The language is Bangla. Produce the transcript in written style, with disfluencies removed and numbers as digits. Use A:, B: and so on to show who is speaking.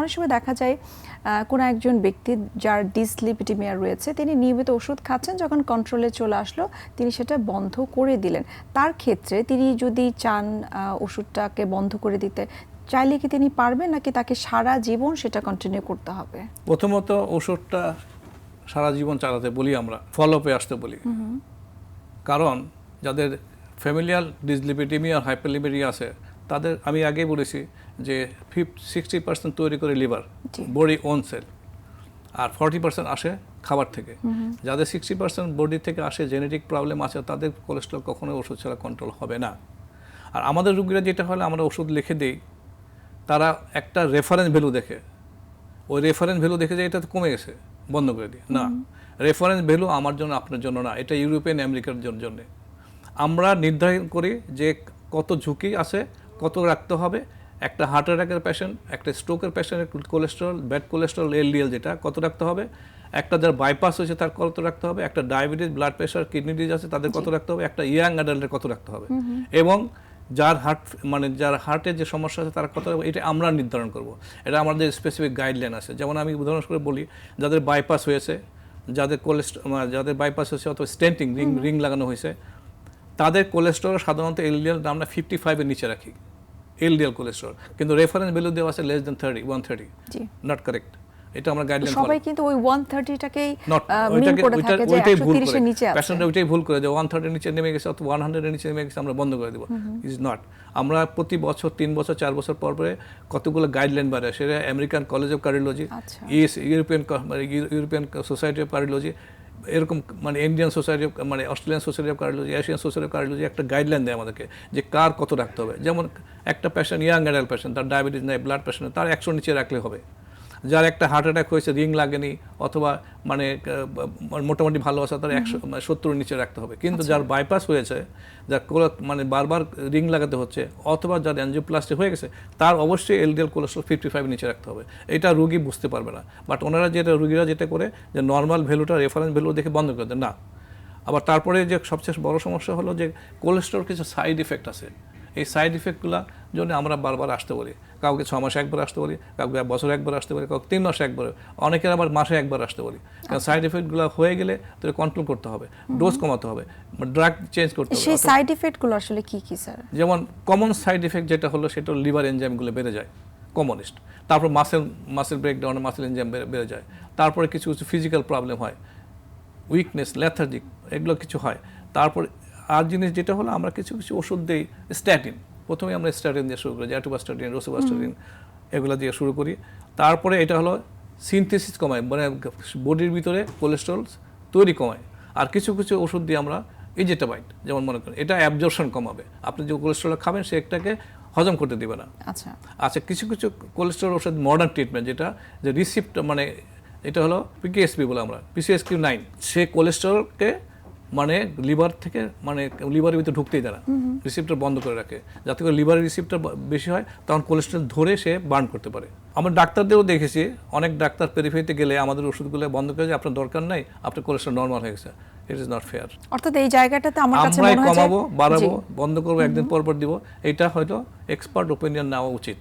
A: অনেক সময় দেখা যায় কোনো একজন ব্যক্তি যার ডিসলিপিডিমিয়া রয়েছে তিনি নিয়মিত ওষুধ খাচ্ছেন, যখন কন্ট্রোলে চলে আসলো তিনি সেটা বন্ধ করে দিলেন। তার ক্ষেত্রে তিনি যদি চান ওষুধটাকে বন্ধ করে দিতে, চাইলে কি তিনি পারবেন, নাকি তাকে সারা জীবন সেটা কন্টিনিউ করতে হবে?
B: প্রথমত ওষুধটা সারা জীবন চালাতে বলি, আমরা ফলো আপে আসতে বলি। কারণ যাদের ফ্যামিলিয়াল ডিসলিপিডিমিয়া আর হাইপারলিপিডিমিয়া আছে তাদের আমি আগেই বলেছি যে 60% তৈরি করে লিভার, বডি ওন সেল, আর 40% আসে খাবার থেকে। যাদের 60% বডি থেকে আসে, জেনেটিক প্রবলেম আছে, তাদের কোলেস্ট্রল কখনোই ওষুধ ছাড়া কন্ট্রোল হবে না। আর আমাদের রোগীরা যেটা হলে আমরা ওষুধ লিখে দিই, তারা একটা রেফারেন্স ভ্যালু দেখে, ওই রেফারেন্স ভ্যালু দেখে যে এটা তো কমে গেছে, বন্ধ করে দিই। না, রেফারেন্স ভ্যালু আমার জন্য, আপনার জন্য না, এটা ইউরোপিয়ান আমেরিকার জন্য। আমরা নির্ধারণ করি যে কত ঝুঁকি আছে, কত রাখতে হবে। একটা হার্ট অ্যাটাকের পেশেন্ট, একটা স্ট্রোকের পেশেন্টের কোলেস্ট্রল, ব্যাড কোলেস্ট্রল, এলডিএল যেটা, কত রাখতে হবে। একটা যার বাইপাস হয়েছে তার কত রাখতে হবে। একটা diabetes, blood pressure, kidney disease আছে তাদের কত রাখতে হবে। একটা ইয়াং অ্যাডাল্টের কত রাখতে হবে। এবং যার যার হার্টের যে সমস্যা আছে তার কত, এটা আমরা নির্ধারণ করব। এটা আমাদের স্পেসিফিক গাইডলাইন আছে। যেমন আমি উদাহরণ করে বলি, যাদের বাইপাস হয়েছে, যাদের বাইপাস হয়েছে অথবা স্টেন্টিং রিং লাগানো হয়েছে, তাদের কোলেস্ট্রল সাধারণত এলডিএল আমরা 55-এর নিচে রাখি, এলডিএল কোলেস্ট্রল। কিন্তু রেফারেন্স ভ্যালু দেওয়া আছে less than 130, নট কারেক্ট। এটা আমরা গাইডলাইন
A: সবাই কিন্তু ওই 130টাকেই মিন করে থাকে যে 130 এর নিচে আছে।
B: পেশেন্টরা ওইটাই ভুল করে যে 130 এর নিচে নেমে গেছে অথবা 100 এর নিচে নেমে গেছে আমরা বন্ধ করে দেব। Is not. আমরা প্রতি বছর 3 বছর 4 বছর পর পরে কতগুলো গাইডলাইন বার হয়, সেটা American college of cardiology, European society of cardiology, এরকম Indian society of Australian society of cardiology, Asian society of cardiology একটা গাইডলাইন দেয় আমাদেরকে যে কার কত রাখতে হবে। যেমন একটা পেশেন্ট, ইয়াং অ্যাডাল্ট পেশেন্ট, তার ডায়াবেটিস নেই, ব্লাড প্রেশার নেই, তার 100 নিচে রাখলে হবে। যার একটা হার্ট অ্যাটাক হয়েছে, রিং লাগেনি অথবা মোটামুটি ভালো আছে, তার 170 নিচে রাখতে হবে। কিন্তু যার বাইপাস হয়েছে, যার বারবার রিং লাগাতে হচ্ছে, অথবা যার অ্যাঞ্জিওপ্লাস্টি হয়ে গেছে, তার অবশ্যই এলডিএল কোলেস্ট্রল 55 নিচে রাখতে হবে। এটা রোগী বুঝতে পারবে না, বাট ওনারা রোগীরা যেটা করে যে নর্মাল ভ্যালুটা, রেফারেন্স ভ্যালু দেখে বন্ধ করে দেয়। না, আবার তারপরে যে সবচেয়ে বড় সমস্যা হলো যে কোলেস্ট্রল কিছু সাইড ইফেক্ট আছে। এই সাইড ইফেক্টগুলো জন্য আমরা বারবার আসতে বলি। কাউকে 6 মাসে একবার আসতে বলি, কাউকে বছরে একবার আসতে বলি, কাউকে 3 মাসে একবার, অনেকের আবার মাসে একবার আসতে বলি। কারণ সাইড ইফেক্টগুলো হয়ে গেলে তোকে কন্ট্রোল করতে হবে, ডোজ কমাতে হবে, ড্রাগ চেঞ্জ করতে হবে।
A: সেই সাইড ইফেক্টগুলো আসলে কি কি স্যার?
B: যেমন কমন সাইড ইফেক্ট যেটা হলো সেটা লিভার এনজাইমগুলো বেড়ে যায়, কমনেস্ট। তারপর মাসেল ব্রেকডাউন, মাসেল এনজাইম বেড়ে যায়। তারপরে কিছু কিছু ফিজিক্যাল প্রবলেম হয়, উইকনেস, লেথার্জিক, এগুলো কিছু হয়। তারপর আর জিনিস যেটা হলো, আমরা কিছু কিছু ওষুধ দিই, স্ট্যাটিন। প্রথমে আমরা স্ট্যাটিন দিয়ে শুরু করি, অ্যাটোবাস্টাটিন, রোসুবাস্টাটিন, এগুলো দিয়ে শুরু করি। তারপরে এটা হলো সিনথেসিস কমায়, বডির ভিতরে কোলেস্ট্রল তৈরি কমায়। আর কিছু কিছু ওষুধ দিয়ে আমরা ইজেটাবাইট, যেমন মনে করেন, এটা অ্যাবজর্পশন কমাবে। আপনি যে কোলেস্ট্রল খাবেন সে একটাকে হজম করতে দিবে না। আচ্ছা, কিছু কিছু কোলেস্ট্রল ওষুধ মডার্ন ট্রিটমেন্ট, যেটা যে রিসিপ্ট এটা হলো পিকেএসপি বলে আমরা, PCSK9, সে কোলেস্ট্রলকে লিভার থেকে লিভারের ভিতরে ঢুকতেই দেয় না, রিসিপ্টর বন্ধ করে রাখে, যাতে করে লিভারের রিসিপ্টর বেশি হয়, তখন কোলেস্ট্রল ধরে সে বার্ন করতে পারে। আমরা ডাক্তারদেরও দেখেছি, অনেক ডাক্তার পেরিফেরিতে গেলে আমাদের ওষুধগুলো বন্ধ করে যে আপনার দরকার নাই, আপনার কোলেস্ট্রল নর্মাল হয়ে গেছে। It is not fair.
A: অর্থাৎ এই জায়গাটাতে আমার কাছে মনে হয়
B: আমরাই কমাবো, বাড়াবো, বন্ধ করবো, একদিন পর পর দিব, এটা হয়তো এক্সপার্ট ওপিনিয়ন নেওয়া উচিত।